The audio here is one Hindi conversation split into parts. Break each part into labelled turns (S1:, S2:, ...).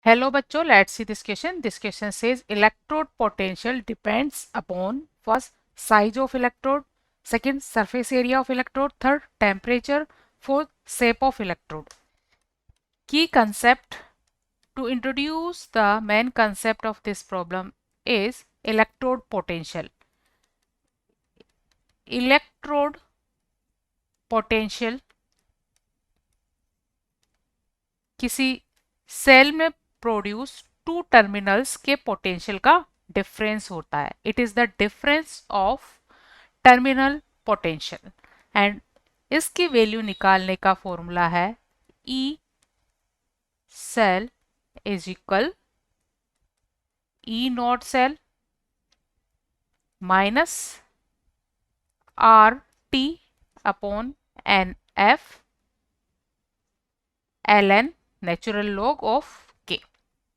S1: Hello बच्चों, let's see this question. This question says electrode potential depends upon first size of electrode, second surface area of electrode, third temperature, fourth shape of electrode. Key concept to introduce the main concept of this problem is electrode potential. Electrode potential किसी सेल में प्रोड्यूस टू टर्मिनल्स के पोटेंशियल का डिफरेंस होता है. It is the difference of terminal potential and इसकी वैल्यू निकालने का फॉर्मूला है E cell is equal E naught cell minus R T upon N F L N natural log of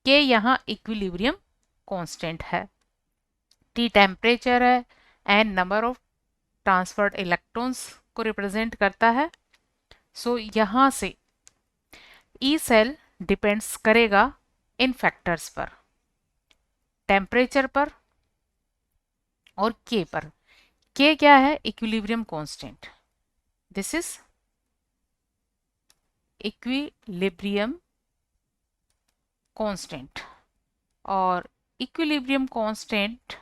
S1: K यहाँ इक्विलिब्रियम कांस्टेंट है, टी टेम्परेचर है, N number of transferred electrons को रिप्रेजेंट करता है. सो यहाँ से ई सेल डिपेंड्स करेगा इन फैक्टर्स पर, टेम्परेचर पर और के पर. के क्या है? Equilibrium constant. This is equilibrium constant और इक्विलिब्रियम कांस्टेंट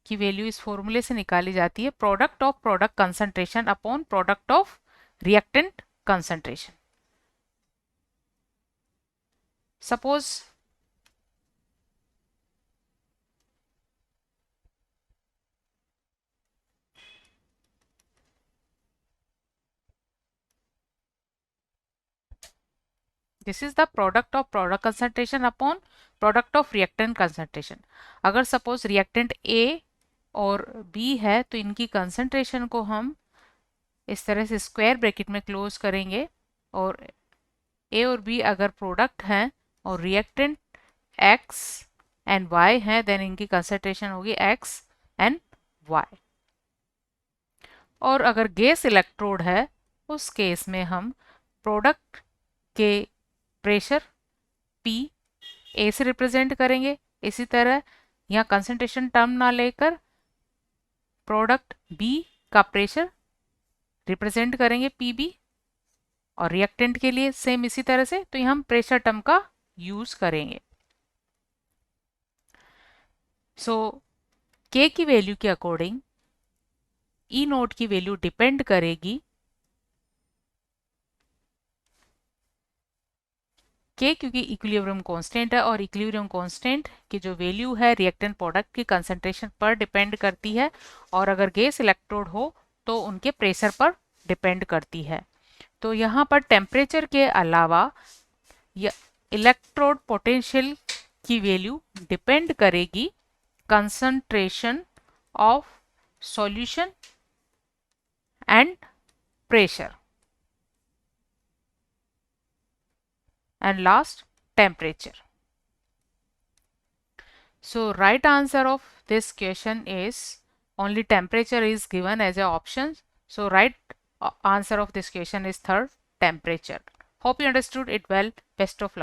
S1: की वैल्यू इस फॉर्मूले से निकाली जाती है product of product concentration upon product of reactant concentration. Suppose this is the product of product concentration upon product of reactant concentration. अगर सपोज रिएक्टेंट ए और बी है तो इनकी कंसंट्रेशन को हम इस तरह से स्क्वायर ब्रैकेट में क्लोज करेंगे और ए और बी अगर प्रोडक्ट हैं और रिएक्टेंट एक्स एंड वाई हैं देन इनकी कंसंट्रेशन होगी एक्स एंड वाई. और अगर गैस इलेक्ट्रोड है उस केस में हम प्रोडक्ट के प्रेशर P A से रिप्रेजेंट करेंगे. इसी तरह यहाँ कंसंट्रेशन टर्म ना लेकर प्रोडक्ट B का प्रेशर रिप्रेजेंट करेंगे PB और रिएक्टेंट के लिए सेम इसी तरह से. तो यहाँ हम प्रेशर टर्म का यूज करेंगे. सो K की वैल्यू के अकॉर्डिंग E नोट की वैल्यू डिपेंड करेगी के, क्योंकि इक्विलिब्रियम कांस्टेंट है और इक्विलिब्रियम कांस्टेंट की जो वैल्यू है रिएक्टेंट प्रोडक्ट की कंसंट्रेशन पर डिपेंड करती है और अगर गैस इलेक्ट्रोड हो तो उनके प्रेशर पर डिपेंड करती है. तो यहाँ पर टेम्परेचर के अलावा इलेक्ट्रोड पोटेंशियल की वैल्यू डिपेंड करेगी concentration of solution and pressure and last temperature. So right answer of this question is only temperature is given as an option. So right answer of this question is third, temperature. Hope you understood it well. Best of luck.